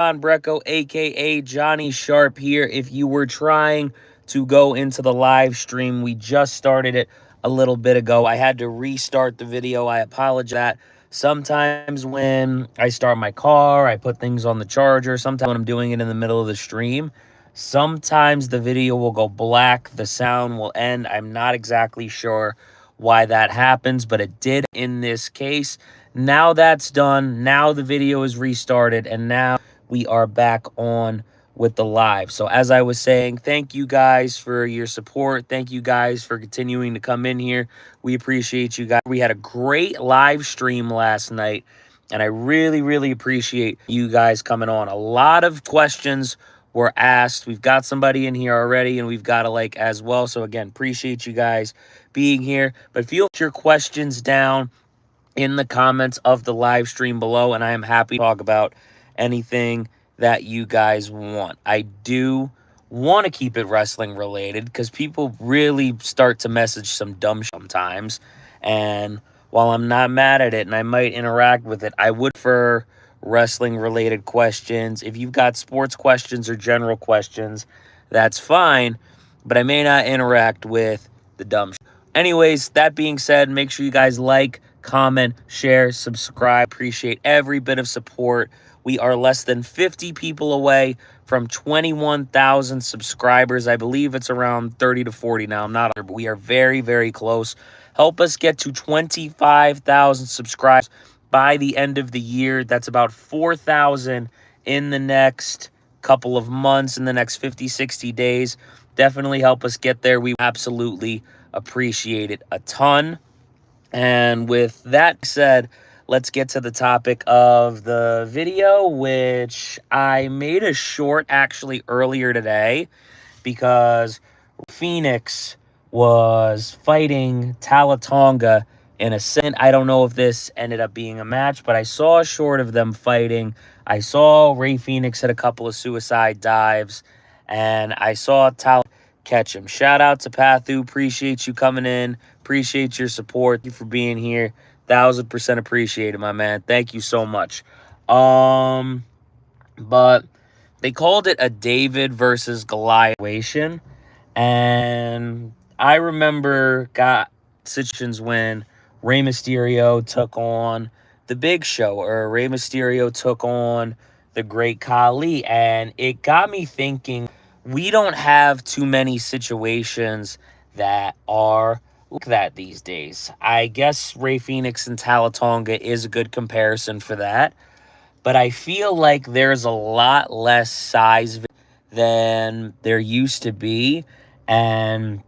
John Brecco, aka Johnny Sharp here. If you were trying to go into the live stream, we just started it a little bit ago. I had to restart the video. I apologize. Sometimes when I start my car, I put things on the charger. Sometimes when I'm doing it in the middle of the stream, sometimes the video will go black, the sound will end. I'm not exactly sure why that happens, but it did in this case. Now that's done. Now the video is restarted, and now we are back on with the live. So as I was saying, thank you guys for your support. Thank you guys for continuing to come in here. We appreciate you guys. We had a great live stream last night, and I really appreciate you guys coming on. A lot of questions were asked. We've got somebody in here already, and we've got a like as well. So again, appreciate you guys being here. But feel your questions down in the comments of the live stream below, and I am happy to talk about anything that you guys want. I do want to keep it wrestling related because people really start to message some dumb sometimes, and while I'm not mad at it and I might interact with it, I would prefer wrestling related questions. If you've got sports questions or general questions, that's fine, but I may not interact with the dumb. Anyways, that being said, make sure you guys like, comment, share, subscribe. Appreciate every bit of support. We are less than 50 people away from 21,000 subscribers. I believe it's around 30 to 40 now. I'm not sure, but we are very close. Help us get to 25,000 subscribers by the end of the year. That's about 4,000 in the next couple of months, in the next 50, 60 days. Definitely help us get there. We absolutely appreciate it a ton. And with that said, let's get to the topic of the video, which I made a short actually earlier today because Phoenix was fighting Talatonga in a set. I don't know if this ended up being a match, but I saw a short of them fighting. I saw Ray Phoenix hit a couple of suicide dives, and I saw Tal catch him. Shout out to Pathu. Appreciate you coming in. Appreciate your support. Thank you for being here. 1000% appreciated, my man. Thank you so much. But they called it a David versus Goliath situation. And I remember got situations when Rey Mysterio took on the Big Show, or Rey Mysterio took on the Great Khali, and it got me thinking, we don't have too many situations that are like that these days. I guess Ray Phoenix and Talatonga is a good comparison for that, but I feel like there's a lot less size than there used to be, and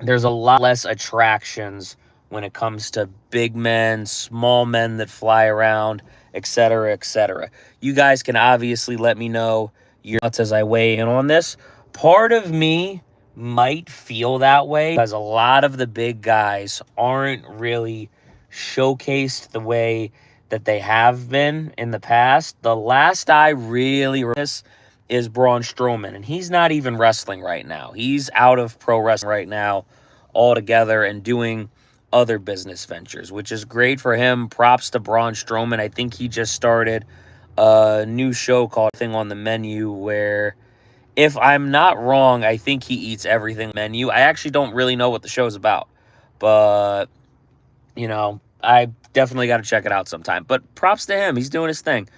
there's a lot less attractions when it comes to big men, small men that fly around, etc., etc. You guys can obviously let me know your thoughts as I weigh in on this. Part of me might feel that way because a lot of the big guys aren't really showcased the way that they have been in the past. The last I really this is Braun Strowman, and he's not even wrestling right now. He's out of pro wrestling right now altogether and doing other business ventures, which is great for him. Props to Braun Strowman. I think he just started a new show called Thing on the Menu, where, if I'm not wrong, I think he eats everything menu. I actually don't really know what the show's about, but, you know, I definitely got to check it out sometime. But props to him. He's doing his thing.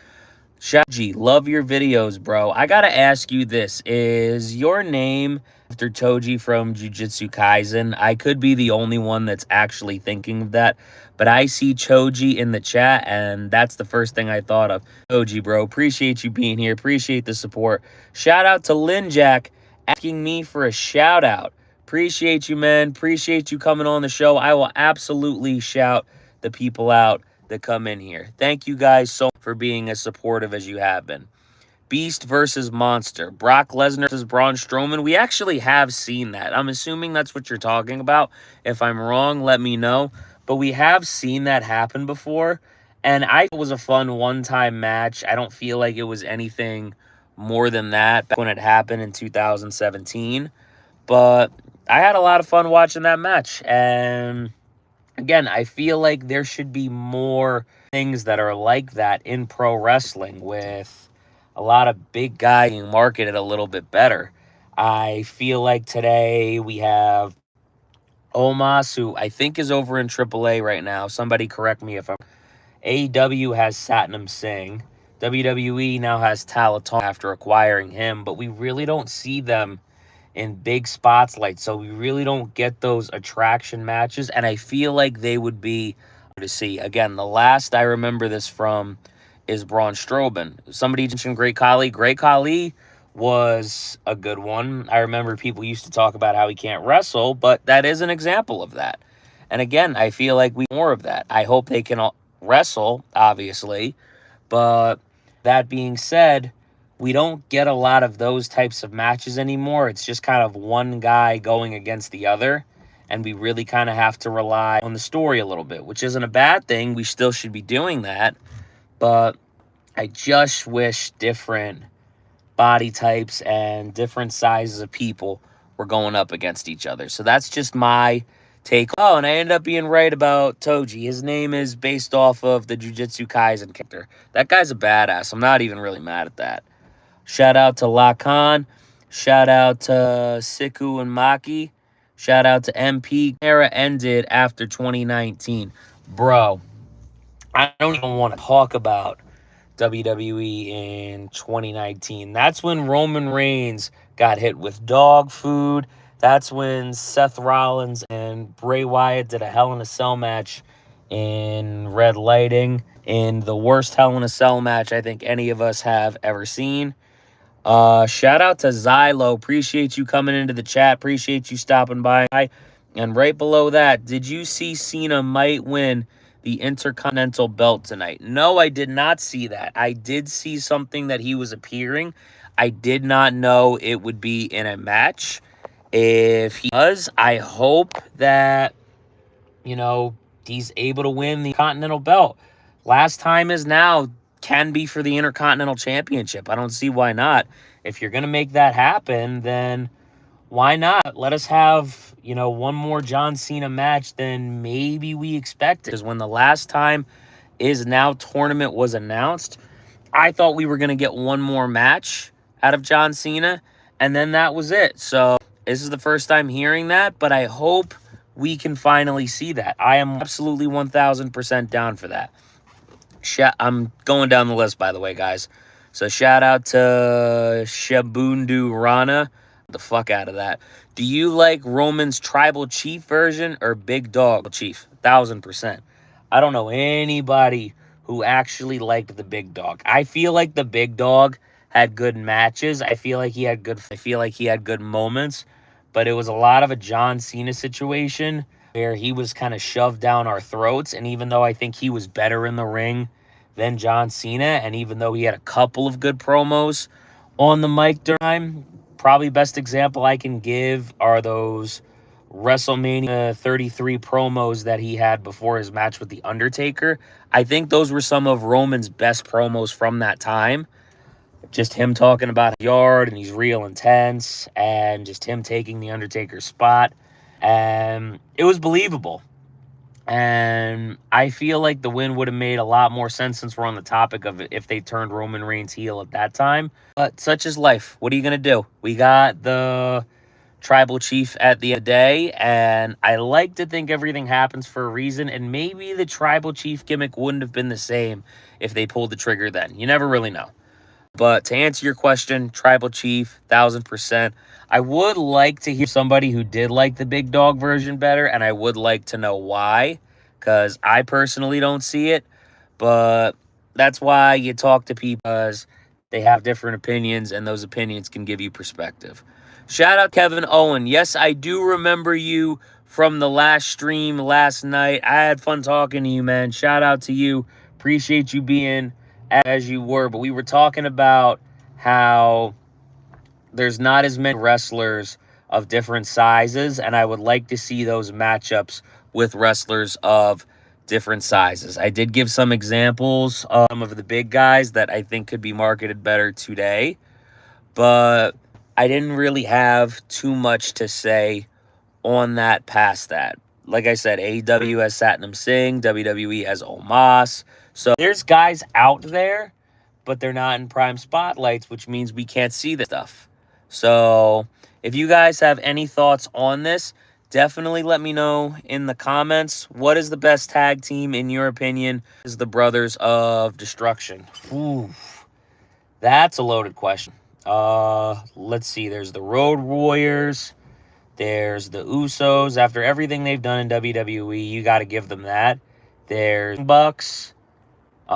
Shaji, love your videos, bro. I got to ask you this. Is your name after Toji from Jujutsu Kaisen? I could be the only one that's actually thinking of that, but I see Choji in the chat, and that's the first thing I thought of. Choji, bro, appreciate you being here. Appreciate the support. Shout out to Lynn Jack asking me for a shout out. Appreciate you, man. Appreciate you coming on the show. I will absolutely shout the people out that come in here. Thank you guys so much for being as supportive as you have been. Beast versus Monster. Brock Lesnar versus Braun Strowman. We actually have seen that. I'm assuming that's what you're talking about. If I'm wrong, let me know. But we have seen that happen before, and I thought it was a fun one-time match. I don't feel like it was anything more than that back when it happened in 2017. But I had a lot of fun watching that match, and again, I feel like there should be more things that are like that in pro wrestling with a lot of big guys being marketed a little bit better. I feel like today we have Omos, who I think is over in AAA right now. Somebody correct me if I'm. AEW has Satnam Singh. WWE now has Talaton after acquiring him, but we really don't see them in big spots like, so we really don't get those attraction matches, and I feel like they would be to see. Again, the last I remember this from is Braun Strowman. Somebody mentioned Great Khali. Great Khali was a good one. I remember people used to talk about how he can't wrestle, but that is an example of that. And again, I feel like we more of that. I hope they can wrestle, obviously, but that being said, we don't get a lot of those types of matches anymore. It's just kind of one guy going against the other, and we really kind of have to rely on the story a little bit, which isn't a bad thing. We still should be doing that, but I just wish different body types and different sizes of people were going up against each other. So that's just my take. Oh, and I ended up being right about Toji. His name is based off of the Jujutsu Kaisen character. That guy's a badass. I'm not even really mad at that. Shout out to Lakan. Shout out to Siku and Maki. Shout out to MP. Era ended after 2019. Bro, I don't even want to talk about WWE in 2019. That's when Roman Reigns got hit with dog food. That's when Seth Rollins and Bray Wyatt did a Hell in a Cell match in red lighting, in the worst Hell in a Cell match I think any of us have ever seen. Shout out to Zylo. Appreciate you coming into the chat. Appreciate you stopping by. And right below that, did you see Cena might win the Intercontinental belt tonight? No, I did not see that. I did see something that he was appearing. I did not know it would be in a match. If he does, I hope that, you know, he's able to win the Continental belt. Last time is now, can be for the Intercontinental Championship. I don't see why not. If you're going to make that happen, then why not? Let us have, you know, one more John Cena match than maybe we expected. Because when the last time is now tournament was announced, I thought we were going to get one more match out of John Cena, and then that was it. So this is the first time hearing that, but I hope we can finally see that. I am absolutely 1,000% down for that. I'm going down the list, by the way, guys. So shout out to Shabundu Rana. The fuck out of that. Do you like Roman's Tribal Chief version or Big Dog Chief? 1,000%. I don't know anybody who actually liked the Big Dog. I feel like the Big Dog had good matches. I feel like he had good moments, but it was a lot of a John Cena situation where he was kind of shoved down our throats. And even though I think he was better in the ring than John Cena, and even though he had a couple of good promos on the mic during time, probably best example I can give are those WrestleMania 33 promos that he had before his match with The Undertaker. I think those were some of Roman's best promos from that time. Just him talking about his yard, and he's real intense, and just him taking The Undertaker's spot. And it was believable. And I feel like the win would have made a lot more sense, since we're on the topic of it, if they turned Roman Reigns heel at that time. But such is life. What are you going to do? We got the Tribal Chief at the end of the day, and I like to think everything happens for a reason, and maybe the Tribal Chief gimmick wouldn't have been the same if they pulled the trigger then. You never really know. But to answer your question, Tribal Chief, 1,000%. I would like to hear somebody who did like the Big Dog version better, and I would like to know why, because I personally don't see it. But that's why you talk to people, because they have different opinions, and those opinions can give you perspective. Shout out Kevin Owen. Yes, I do remember you from the last stream last night. I had fun talking to you, man. Shout out to you. Appreciate you being as you were, but we were talking about how there's not as many wrestlers of different sizes, and I would like to see those matchups with wrestlers of different sizes. I did give some examples of some of the big guys that I think could be marketed better today, but I didn't really have too much to say on that past that. Like I said, AEW has Satnam Singh, WWE has Omos. So there's guys out there, but they're not in prime spotlights, which means we can't see the stuff. So if you guys have any thoughts on this, definitely let me know in the comments. What is the best tag team, in your opinion, is the Brothers of Destruction? Ooh, that's a loaded question. Let's see. There's the Road Warriors. There's the Usos. After everything they've done in WWE, you got to give them that. There's Bucks. There's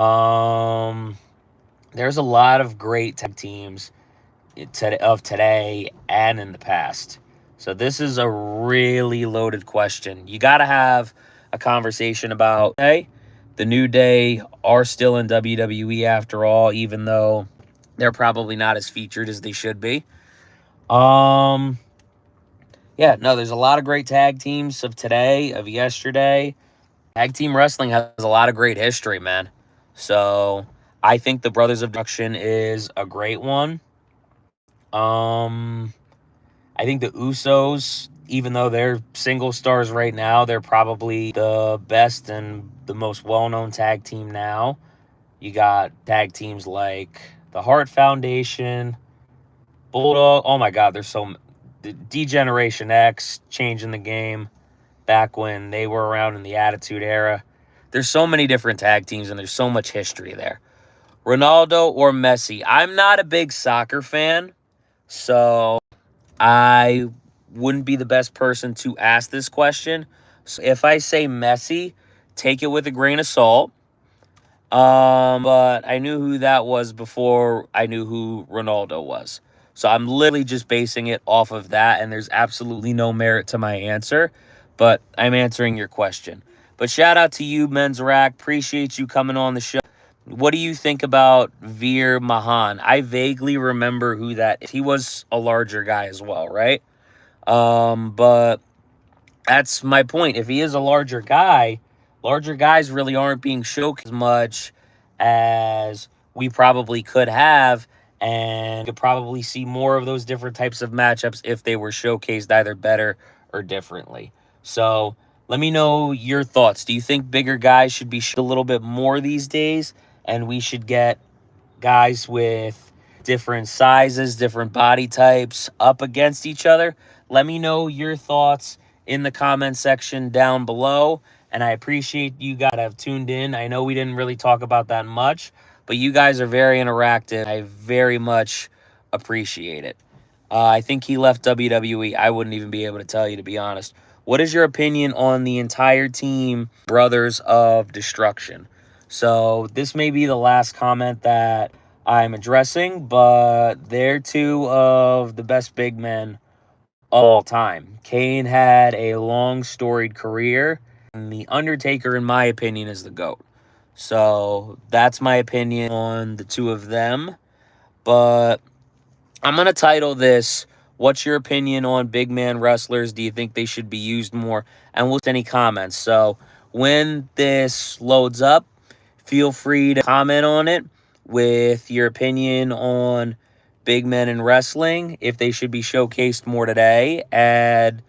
a lot of great tag teams of today and in the past. So this is a really loaded question. You got to have a conversation about, hey, the New Day are still in WWE after all, even though they're probably not as featured as they should be. Yeah, no, there's a lot of great tag teams of today, of yesterday. Tag team wrestling has a lot of great history, man. So I think the Brothers of Destruction is a great one. I think the Usos, even though they're single stars right now, they're probably the best and the most well-known tag team now. You got tag teams like the Hart Foundation, Bulldog. Oh my God, there's so D-Generation X changing the game back when they were around in the Attitude Era. There's so many different tag teams and there's so much history there. Ronaldo or Messi? I'm not a big soccer fan, so I wouldn't be the best person to ask this question. So if I say Messi, take it with a grain of salt. But I knew who that was before I knew who Ronaldo was. So I'm literally just basing it off of that, and there's absolutely no merit to my answer, but I'm answering your question. But shout out to you, Men's Rack. Appreciate you coming on the show. What do you think about Veer Mahan? I vaguely remember who that is. He was a larger guy as well, right? But that's my point. If he is a larger guy, larger guys really aren't being showcased as much as we probably could have, and could probably see more of those different types of matchups if they were showcased either better or differently. So let me know your thoughts. Do you think bigger guys should be a little bit more these days, and we should get guys with different sizes, different body types up against each other? Let me know your thoughts in the comment section down below. And I appreciate you guys that have tuned in. I know we didn't really talk about that much, but you guys are very interactive. I very much appreciate it. I think he left WWE. I wouldn't even be able to tell you, to be honest. What is your opinion on the entire team, Brothers of Destruction? So this may be the last comment that I'm addressing, but they're two of the best big men of all time. Kane had a long, storied career, and The Undertaker, in my opinion, is the GOAT. So that's my opinion on the two of them. But I'm going to title this, what's your opinion on big man wrestlers? Do you think they should be used more? And we'll any comments. So when this loads up, feel free to comment on it with your opinion on big men in wrestling, if they should be showcased more today. And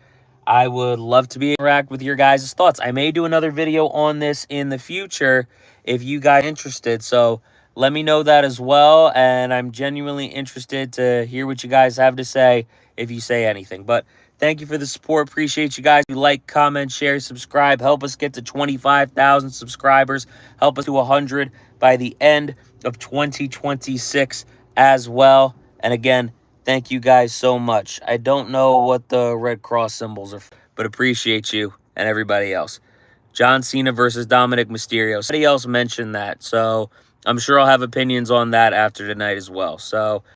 I would love to interact with your guys' thoughts. I may do another video on this in the future if you guys are interested. So let me know that as well. And I'm genuinely interested to hear what you guys have to say if you say anything. But thank you for the support. Appreciate you guys. Like, comment, share, subscribe. Help us get to 25,000 subscribers. Help us to 100 by the end of 2026 as well. And again, thank you guys so much. I don't know what the red cross symbols are, but appreciate you and everybody else. John Cena versus Dominic Mysterio. Somebody else mentioned that, so I'm sure I'll have opinions on that after tonight as well. So